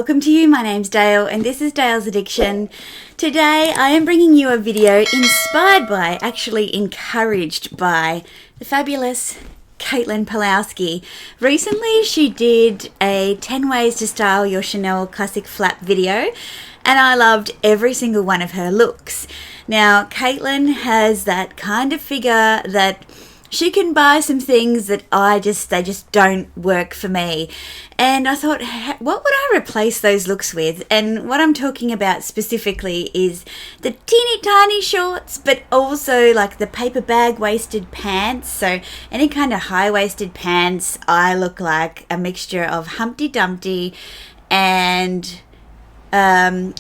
welcome to you. My name's Dale and this is Dale's Addiction. Today I am bringing you a video inspired by, actually encouraged by, the fabulous Caitlin Pawlowski. Recently she did a 10 ways to style your Chanel classic flap video and I loved every single one of her looks. Now Caitlin has that kind of figure that she can buy some things that they just don't work for me. And I thought, what would I replace those looks with? And what I'm talking about specifically is the teeny tiny shorts, but also like the paper bag waisted pants. So any kind of high waisted pants, I look like a mixture of Humpty Dumpty and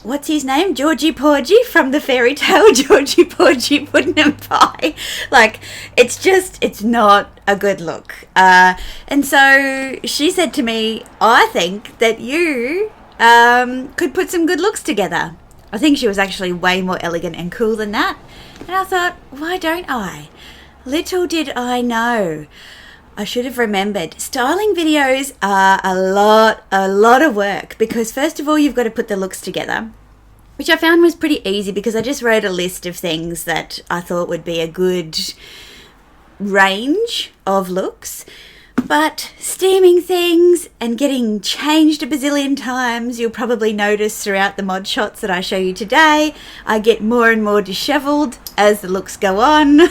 what's his name? Georgie Porgy from the fairy tale Georgie Porgy Puddin' and Pie. Like, it's not a good look. And so she said to me, I think that you could put some good looks together. I think she was actually way more elegant and cool than that. And I thought, why don't I? Little did I know. I should have remembered. Styling videos are a lot of work because first of all, you've got to put the looks together, which I found was pretty easy because I just wrote a list of things that I thought would be a good range of looks. But steaming things and getting changed a bazillion times, you'll probably notice throughout the mod shots that I show you today, I get more and more disheveled as the looks go on.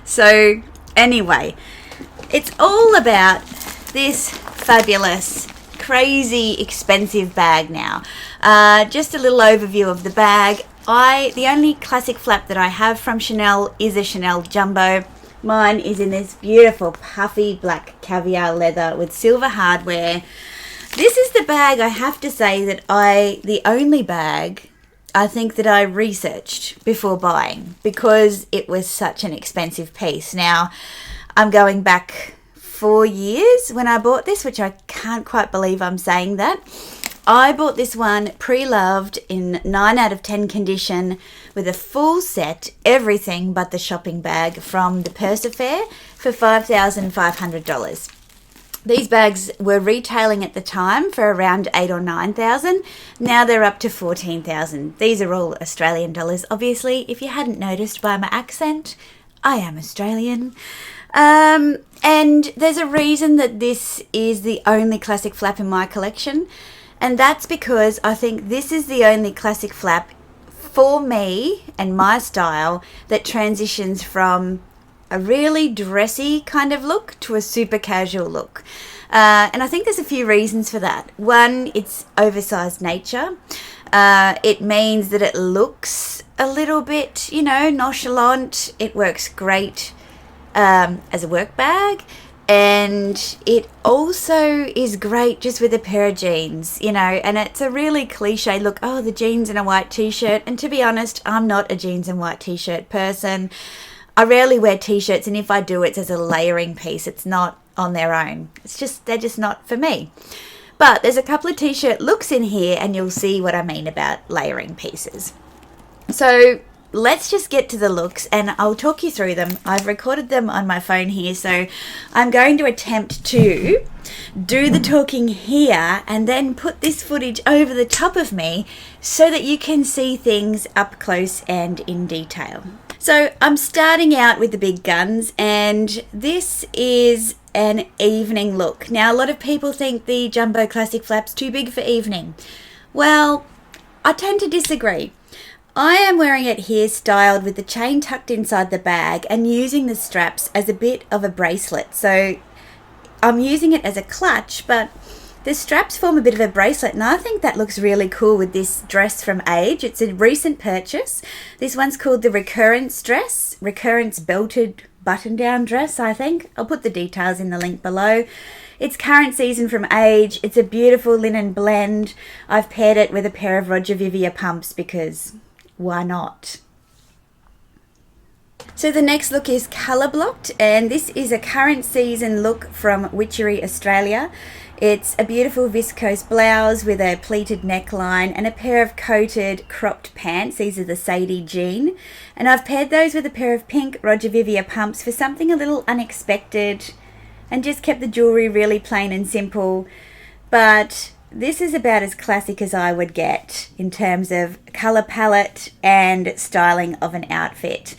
So anyway, it's all about this fabulous, crazy, expensive bag now. Just a little overview of the bag. The only classic flap that I have from Chanel is a Chanel Jumbo. Mine is in this beautiful puffy black caviar leather with silver hardware. This is the bag, I have to say, the only bag I think that I researched before buying because it was such an expensive piece. Now, I'm going back 4 years when I bought this, which I can't quite believe I'm saying that. I bought this one pre-loved in 9 out of 10 condition with a full set, everything but the shopping bag from the Purse Affair for $5,500. These bags were retailing at the time for around $8,000 or $9,000. Now they're up to $14,000. These are all Australian dollars. Obviously, if you hadn't noticed by my accent, I am Australian. And there's a reason that this is the only classic flap in my collection. And that's because I think this is the only classic flap for me and my style that transitions from a really dressy kind of look to a super casual look. And I think there's a few reasons for that. One, its oversized nature. It means that it looks a little bit, nonchalant. It works great as a work bag. And it also is great just with a pair of jeans, and it's a really cliche look. Oh, the jeans and a white t-shirt. And to be honest, I'm not a jeans and white t-shirt person. I rarely wear t-shirts, and if I do, it's as a layering piece. It's not on their own. They're just not for me. But there's a couple of t-shirt looks in here, and you'll see what I mean about layering pieces. So let's just get to the looks, and I'll talk you through them. I've recorded them on my phone here, so I'm going to attempt to do the talking here and then put this footage over the top of me so that you can see things up close and in detail. So I'm starting out with the big guns, and this is an evening look. Now, a lot of people think the Jumbo Classic flap's too big for evening. Well, I tend to disagree. I am wearing it here styled with the chain tucked inside the bag and using the straps as a bit of a bracelet. So I'm using it as a clutch, but the straps form a bit of a bracelet, and I think that looks really cool with this dress from AJE. It's a recent purchase. This one's called the Recurrence Dress, Recurrence Belted Button-Down Dress, I think. I'll put the details in the link below. It's current season from AJE. It's a beautiful linen blend. I've paired it with a pair of Roger Vivier pumps because why not? So the next look is colour blocked, and this is a current season look from Witchery Australia. It's a beautiful viscose blouse with a pleated neckline and a pair of coated cropped pants. These are the Sadie jean. And I've paired those with a pair of pink Roger Vivier pumps for something a little unexpected and just kept the jewellery really plain and simple. But this is about as classic as I would get in terms of colour palette and styling of an outfit.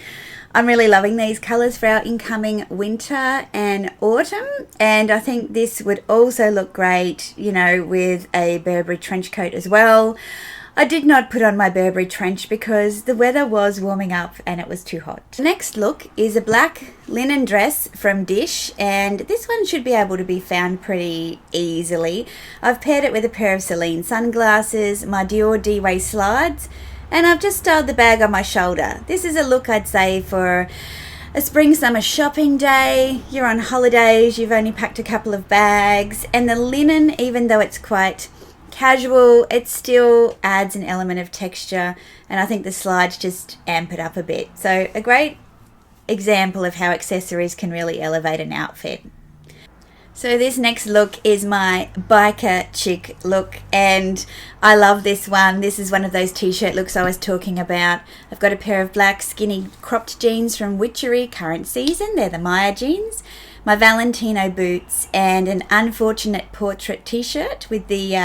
I'm really loving these colours for our incoming winter and autumn, and I think this would also look great, you know, with a Burberry trench coat as well. I did not put on my Burberry trench because the weather was warming up and it was too hot. The next look is a black linen dress from Dissh, and this one should be able to be found pretty easily. I've paired it with a pair of Celine sunglasses, my Dior DWay slides, and I've just styled the bag on my shoulder. This is a look I'd say for a spring-summer shopping day. You're on holidays, you've only packed a couple of bags, and the linen, even though it's quite casual, it still adds an element of texture, and I think the slides just amp it up a bit. So a great example of how accessories can really elevate an outfit. So this next look is my biker chick look, and I love this one. This is one of those t-shirt looks I was talking about. I've got a pair of black skinny cropped jeans from Witchery Current Season. They're the Mya Jeans. My Valentino boots and an unfortunate portrait t-shirt with the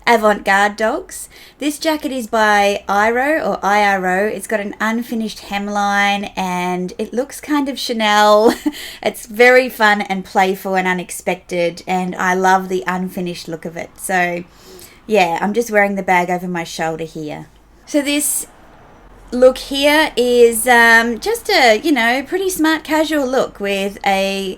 avant-garde dogs. This jacket is by IRO. It's got an unfinished hemline and it looks kind of Chanel. It's very fun and playful and unexpected, and I love the unfinished look of it. So yeah, I'm just wearing the bag over my shoulder here. So this look here is just a, you know, pretty smart casual look with a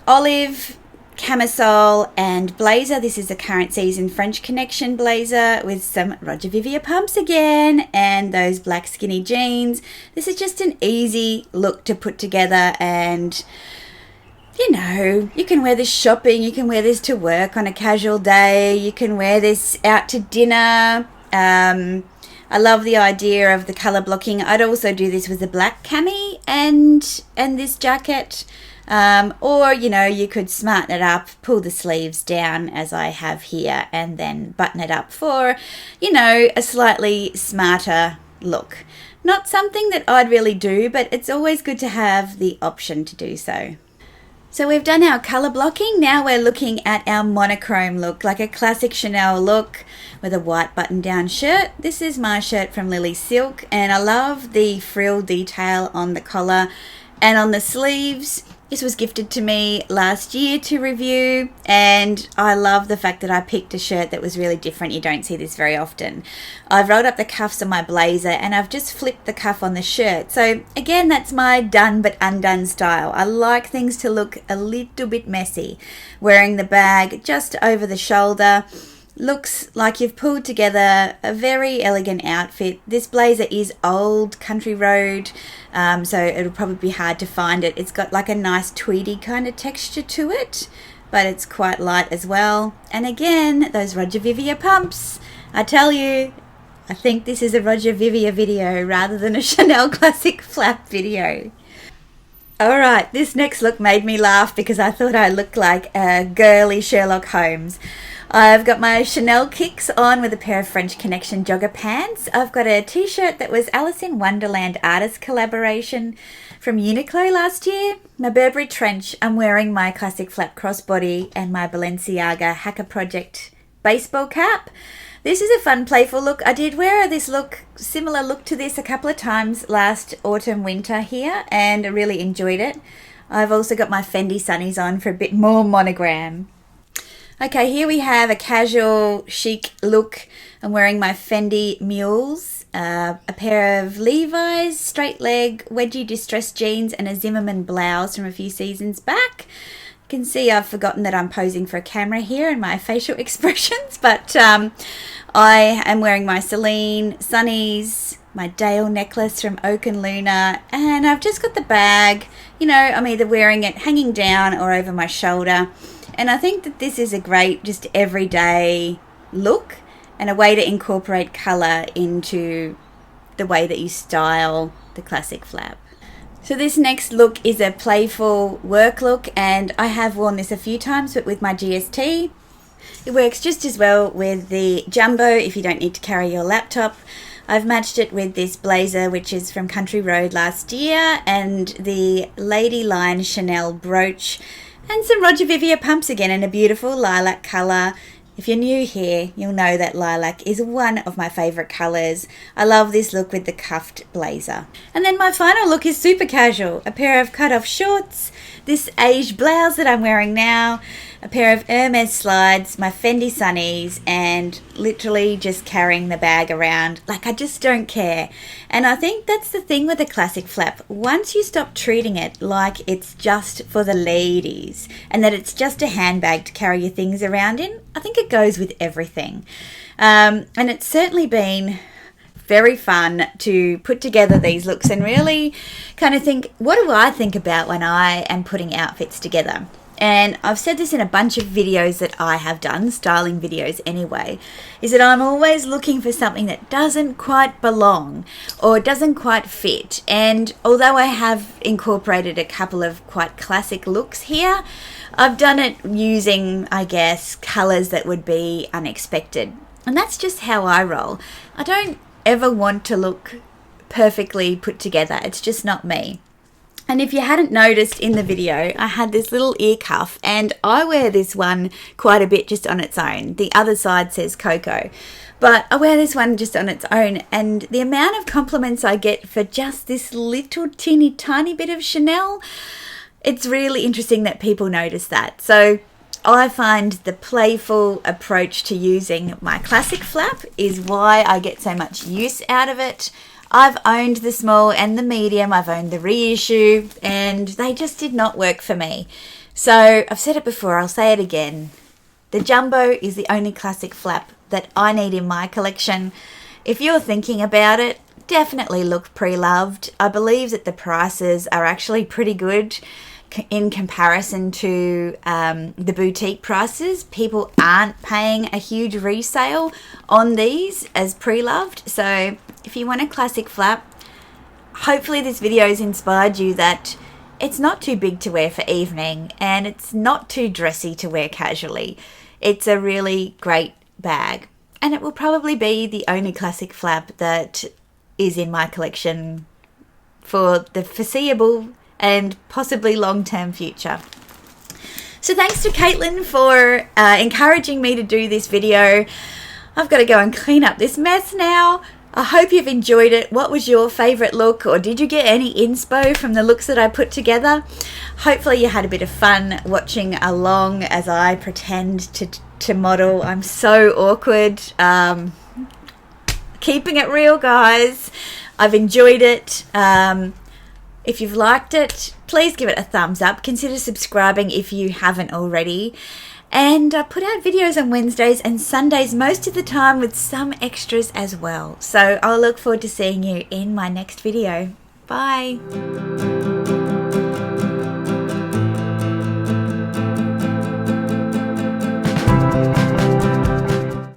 olive camisole and blazer. This is a current season French Connection blazer with some Roger Vivier pumps again and those black skinny jeans. This is just an easy look to put together, and you know, you can wear this shopping, you can wear this to work on a casual day, you can wear this out to dinner. I love the idea of the colour blocking. I'd also do this with a black cami and this jacket. Or, you know, you could smarten it up, pull the sleeves down as I have here, and then button it up for, you know, a slightly smarter look. Not something that I'd really do, but it's always good to have the option to do so. So we've done our colour blocking. Now we're looking at our monochrome look, like a classic Chanel look with a white button-down shirt. This is my shirt from LilySilk, and I love the frill detail on the collar and on the sleeves. This was gifted to me last year to review, and I love the fact that I picked a shirt that was really different. You don't see this very often. I've rolled up the cuffs on my blazer and I've just flipped the cuff on the shirt. So again, that's my done but undone style. I like things to look a little bit messy. Wearing the bag just over the shoulder looks like you've pulled together a very elegant outfit. This blazer is old country road, so it'll probably be hard to find it. It's got like a nice tweedy kind of texture to it, but it's quite light as well. And again, those Roger Vivier pumps. I tell you, I think this is a Roger Vivier video rather than a Chanel classic flap video. Alright, this next look made me laugh because I thought I looked like a girly Sherlock Holmes. I've got my Chanel kicks on with a pair of French Connection jogger pants. I've got a t-shirt that was Alice in Wonderland artist collaboration from UniQlo last year. My Burberry trench. I'm wearing my classic flap crossbody and my Balenciaga Hacker Project baseball cap. This is a fun, playful look. I did wear this look, similar look to this a couple of times last autumn, winter here, and I really enjoyed it. I've also got my Fendi sunnies on for a bit more monogram. Okay, here we have a casual chic look. I'm wearing my Fendi mules, a pair of Levi's straight leg wedgie distressed jeans and a Zimmermann blouse from a few seasons back. You can see I've forgotten that I'm posing for a camera here and my facial expressions, but I am wearing my Celine sunnies, my Dale necklace from Oak and Luna, and I've just got the bag. You know, I'm either wearing it hanging down or over my shoulder. And I think that this is a great just everyday look and a way to incorporate colour into the way that you style the classic flap. So this next look is a playful work look, and I have worn this a few times, but with my GST. It works just as well with the jumbo if you don't need to carry your laptop. I've matched it with this blazer, which is from Country Road last year, and the Lady Line Chanel brooch. And some Roger Vivier pumps again in a beautiful lilac colour. If you're new here, you'll know that lilac is one of my favourite colours. I love this look with the cuffed blazer. And then my final look is super casual. A pair of cut-off shorts, this AJE blouse that I'm wearing now, a pair of Hermes slides, my Fendi sunnies, and literally just carrying the bag around like I just don't care. And I think that's the thing with a classic flap. Once you stop treating it like it's just for the ladies and that it's just a handbag to carry your things around in, I think it goes with everything. And it's certainly been very fun to put together these looks and really kind of think, what do I think about when I am putting outfits together? And I've said this in a bunch of videos that I have done, styling videos anyway, is that I'm always looking for something that doesn't quite belong or doesn't quite fit. And although I have incorporated a couple of quite classic looks here, I've done it using, I guess, colours that would be unexpected. And that's just how I roll. I don't ever want to look perfectly put together. It's just not me. And if you hadn't noticed in the video, I had this little ear cuff, and I wear this one quite a bit just on its own. The other side says Coco, but I wear this one just on its own, and the amount of compliments I get for just this little teeny tiny bit of Chanel, it's really interesting that people notice that. So I find the playful approach to using my classic flap is why I get so much use out of it. I've owned the small and the medium, I've owned the reissue, and they just did not work for me. So I've said it before, I'll say it again. The jumbo is the only classic flap that I need in my collection. If you're thinking about it, definitely look pre-loved. I believe that the prices are actually pretty good in comparison to the boutique prices. People aren't paying a huge resale on these as pre-loved. So if you want a classic flap, hopefully this video has inspired you that it's not too big to wear for evening and it's not too dressy to wear casually. It's a really great bag, and it will probably be the only classic flap that is in my collection for the foreseeable and possibly long-term future. So thanks to Caitlin for encouraging me to do this video. I've got to go and clean up this mess now. I hope you've enjoyed it. What was your favourite look, or did you get any inspo from the looks that I put together? Hopefully you had a bit of fun watching along as I pretend to model. I'm so awkward. Keeping it real, guys. I've enjoyed it. If you've liked it, please give it a thumbs up. Consider subscribing if you haven't already. And I put out videos on Wednesdays and Sundays most of the time with some extras as well. So I'll look forward to seeing you in my next video. Bye.